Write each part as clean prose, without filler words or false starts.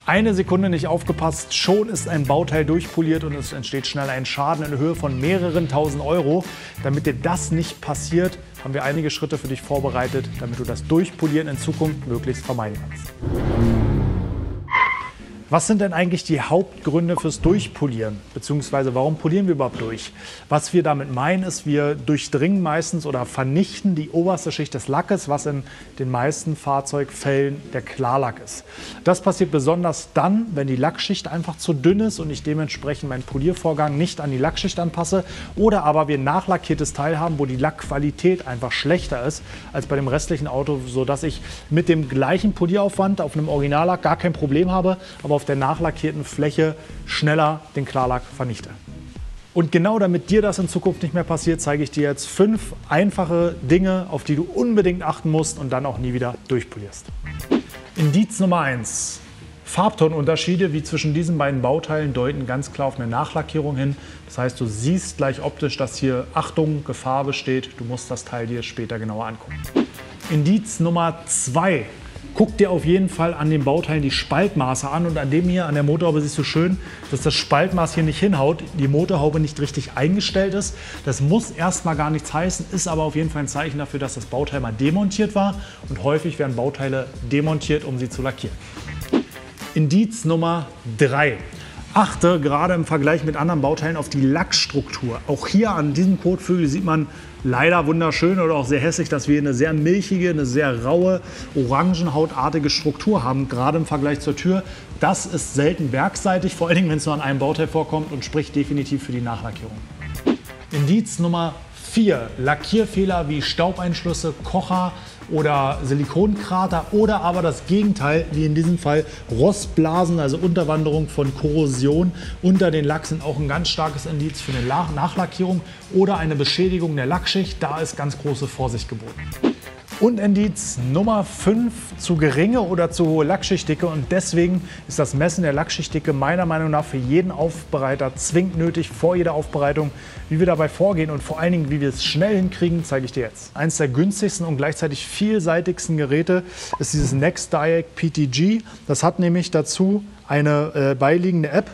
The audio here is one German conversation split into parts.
Eine Sekunde nicht aufgepasst, schon ist ein Bauteil durchpoliert und es entsteht schnell ein Schaden in Höhe von mehreren tausend Euro. Damit dir das nicht passiert, haben wir einige Schritte für dich vorbereitet, damit du das Durchpolieren in Zukunft möglichst vermeiden kannst. Was sind denn eigentlich die Hauptgründe fürs Durchpolieren? Beziehungsweise warum polieren wir überhaupt durch? Was wir damit meinen, ist, wir durchdringen meistens oder vernichten die oberste Schicht des Lackes, was in den meisten Fahrzeugfällen der Klarlack ist. Das passiert besonders dann, wenn die Lackschicht einfach zu dünn ist und ich dementsprechend meinen Poliervorgang nicht an die Lackschicht anpasse. Oder aber wir ein nachlackiertes Teil haben, wo die Lackqualität einfach schlechter ist als bei dem restlichen Auto, sodass ich mit dem gleichen Polieraufwand auf einem Originallack gar kein Problem habe, aber auf der nachlackierten Fläche schneller den Klarlack vernichte. Und genau damit dir das in Zukunft nicht mehr passiert, zeige ich dir jetzt 5 einfache Dinge, auf die du unbedingt achten musst und dann auch nie wieder durchpolierst. Indiz Nummer 1. Farbtonunterschiede wie zwischen diesen beiden Bauteilen deuten ganz klar auf eine Nachlackierung hin. Das heißt, du siehst gleich optisch, dass hier Achtung, Gefahr besteht. Du musst das Teil dir später genauer angucken. Indiz Nummer 2. Guck dir auf jeden Fall an den Bauteilen die Spaltmaße an und an dem hier, an der Motorhaube siehst du schön, dass das Spaltmaß hier nicht hinhaut, die Motorhaube nicht richtig eingestellt ist. Das muss erstmal gar nichts heißen, ist aber auf jeden Fall ein Zeichen dafür, dass das Bauteil mal demontiert war und häufig werden Bauteile demontiert, um sie zu lackieren. Indiz Nummer 3. Achte gerade im Vergleich mit anderen Bauteilen auf die Lackstruktur. Auch hier an diesem Kotflügel sieht man leider wunderschön oder auch sehr hässlich, dass wir eine sehr milchige, eine sehr raue, orangenhautartige Struktur haben, gerade im Vergleich zur Tür. Das ist selten werksseitig, vor allen Dingen, wenn es nur an einem Bauteil vorkommt und spricht definitiv für die Nachlackierung. Indiz Nummer 4. Lackierfehler wie Staubeinschlüsse, Kocher oder Silikonkrater oder aber das Gegenteil, wie in diesem Fall Rostblasen, also Unterwanderung von Korrosion unter den Lack sind auch ein ganz starkes Indiz für eine Nachlackierung oder eine Beschädigung der Lackschicht. Da ist ganz große Vorsicht geboten. Und Indiz Nummer 5, zu geringe oder zu hohe Lackschichtdicke und deswegen ist das Messen der Lackschichtdicke meiner Meinung nach für jeden Aufbereiter zwingend nötig vor jeder Aufbereitung. Wie wir dabei vorgehen und vor allen Dingen, wie wir es schnell hinkriegen, zeige ich dir jetzt. Eines der günstigsten und gleichzeitig vielseitigsten Geräte ist dieses NexDiag PTG. Das hat nämlich dazu eine beiliegende App,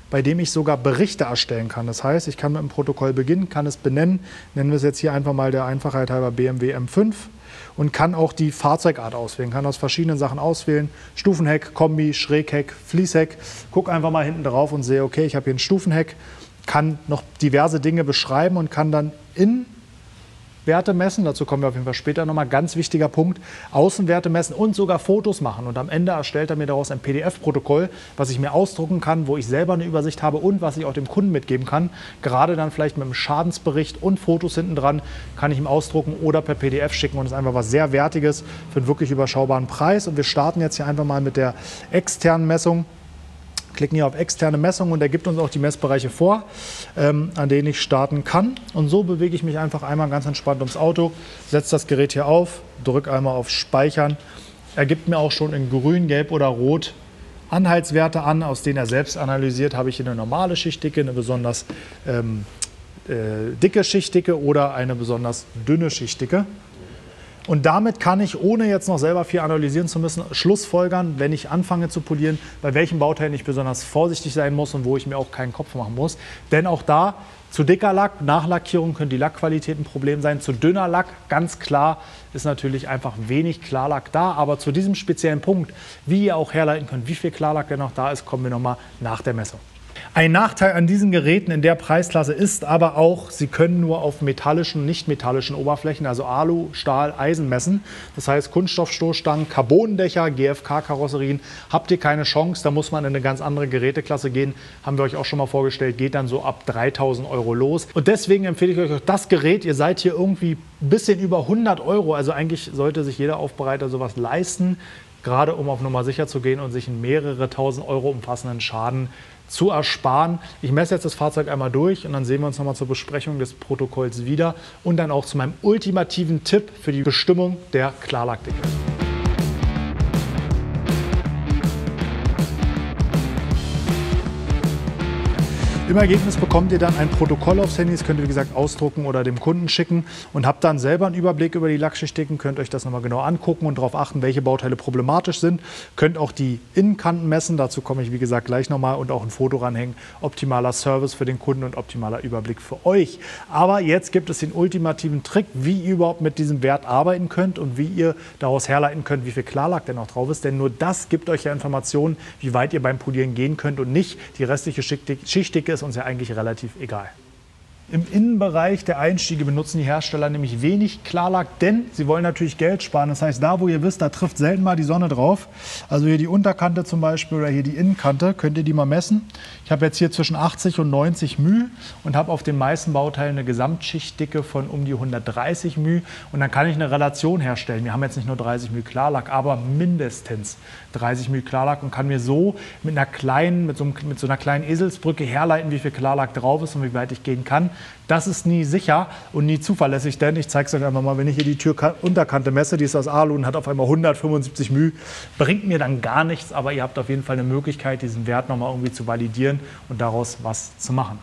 bei dem ich sogar Berichte erstellen kann. Das heißt, ich kann mit dem Protokoll beginnen, kann es benennen, nennen wir es jetzt hier einfach mal der Einfachheit halber BMW M5 und kann auch die Fahrzeugart auswählen, kann aus verschiedenen Sachen auswählen, Stufenheck, Kombi, Schrägheck, Fließheck. Guck einfach mal hinten drauf und sehe, okay, ich habe hier ein Stufenheck, kann noch diverse Dinge beschreiben und kann dann in Werte messen, dazu kommen wir auf jeden Fall später nochmal, ganz wichtiger Punkt, Außenwerte messen und sogar Fotos machen. Und am Ende erstellt er mir daraus ein PDF-Protokoll, was ich mir ausdrucken kann, wo ich selber eine Übersicht habe und was ich auch dem Kunden mitgeben kann. Gerade dann vielleicht mit einem Schadensbericht und Fotos hinten dran kann ich ihm ausdrucken oder per PDF schicken und das ist einfach was sehr Wertiges für einen wirklich überschaubaren Preis. Und wir starten jetzt hier einfach mal mit der externen Messung. Klicken hier auf externe Messung und er gibt uns auch die Messbereiche vor, an denen ich starten kann. Und so bewege ich mich einfach einmal ganz entspannt ums Auto, setze das Gerät hier auf, drücke einmal auf Speichern. Er gibt mir auch schon in grün, gelb oder rot Anhaltswerte an, aus denen er selbst analysiert. Habe ich hier eine normale Schichtdicke, eine besonders dicke Schichtdicke oder eine besonders dünne Schichtdicke. Und damit kann ich, ohne jetzt noch selber viel analysieren zu müssen, schlussfolgern, wenn ich anfange zu polieren, bei welchen Bauteilen ich besonders vorsichtig sein muss und wo ich mir auch keinen Kopf machen muss. Denn auch da, zu dicker Lack, Nachlackierung könnte die Lackqualität ein Problem sein. Zu dünner Lack, ganz klar, ist natürlich einfach wenig Klarlack da. Aber zu diesem speziellen Punkt, wie ihr auch herleiten könnt, wie viel Klarlack denn noch da ist, kommen wir nochmal nach der Messung. Ein Nachteil an diesen Geräten in der Preisklasse ist aber auch, sie können nur auf metallischen und nicht metallischen Oberflächen, also Alu, Stahl, Eisen messen. Das heißt Kunststoffstoßstangen, Carbondächer, GFK-Karosserien, habt ihr keine Chance. Da muss man in eine ganz andere Geräteklasse gehen. Haben wir euch auch schon mal vorgestellt, geht dann so ab 3.000 € los. Und deswegen empfehle ich euch auch das Gerät. Ihr seid hier irgendwie ein bisschen über 100 €. Also eigentlich sollte sich jeder Aufbereiter sowas leisten, gerade um auf Nummer sicher zu gehen und sich einen mehrere tausend Euro umfassenden Schaden zu ersparen. Ich messe jetzt das Fahrzeug einmal durch und dann sehen wir uns nochmal zur Besprechung des Protokolls wieder und dann auch zu meinem ultimativen Tipp für die Bestimmung der Klarlackdicke. Im Ergebnis bekommt ihr dann ein Protokoll aufs Handy, das könnt ihr wie gesagt ausdrucken oder dem Kunden schicken und habt dann selber einen Überblick über die Lackschichtdicken, könnt euch das nochmal genau angucken und darauf achten, welche Bauteile problematisch sind. Könnt auch die Innenkanten messen, dazu komme ich wie gesagt gleich nochmal, und auch ein Foto ranhängen. Optimaler Service für den Kunden und optimaler Überblick für euch. Aber jetzt gibt es den ultimativen Trick, wie ihr überhaupt mit diesem Wert arbeiten könnt und wie ihr daraus herleiten könnt, wie viel Klarlack denn auch drauf ist. Denn nur das gibt euch ja Informationen, wie weit ihr beim Polieren gehen könnt und nicht die restliche Schichtdicke ist uns ja eigentlich relativ egal. Im Innenbereich der Einstiege benutzen die Hersteller nämlich wenig Klarlack, denn sie wollen natürlich Geld sparen. Das heißt, da wo ihr wisst, da trifft selten mal die Sonne drauf. Also hier die Unterkante zum Beispiel oder hier die Innenkante, könnt ihr die mal messen. Ich habe jetzt hier zwischen 80 und 90 μ und habe auf den meisten Bauteilen eine Gesamtschichtdicke von um die 130 μ. Und dann kann ich eine Relation herstellen. Wir haben jetzt nicht nur 30 μ Klarlack, aber mindestens 30 μ Klarlack und kann mir so mit so einer kleinen Eselsbrücke herleiten, wie viel Klarlack drauf ist und wie weit ich gehen kann. Das ist nie sicher und nie zuverlässig, denn ich zeige es euch einfach mal, wenn ich hier die Türunterkante messe, die ist aus Alu und hat auf einmal 175 μ, bringt mir dann gar nichts, aber ihr habt auf jeden Fall eine Möglichkeit, diesen Wert nochmal irgendwie zu validieren und daraus was zu machen.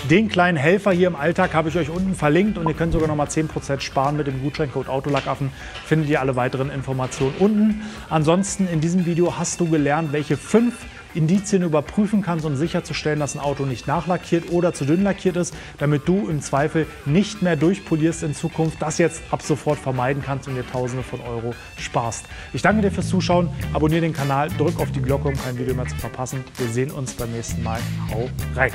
Den kleinen Helfer hier im Alltag habe ich euch unten verlinkt und ihr könnt sogar noch mal 10% sparen mit dem Gutscheincode Autolackaffen. Findet ihr alle weiteren Informationen unten. Ansonsten in diesem Video hast du gelernt, welche 5 Indizien überprüfen kannst, um sicherzustellen, dass ein Auto nicht nachlackiert oder zu dünn lackiert ist, damit du im Zweifel nicht mehr durchpolierst in Zukunft, das jetzt ab sofort vermeiden kannst und dir Tausende von Euro sparst. Ich danke dir fürs Zuschauen, abonniere den Kanal, drück auf die Glocke, um kein Video mehr zu verpassen. Wir sehen uns beim nächsten Mal. Hau rein!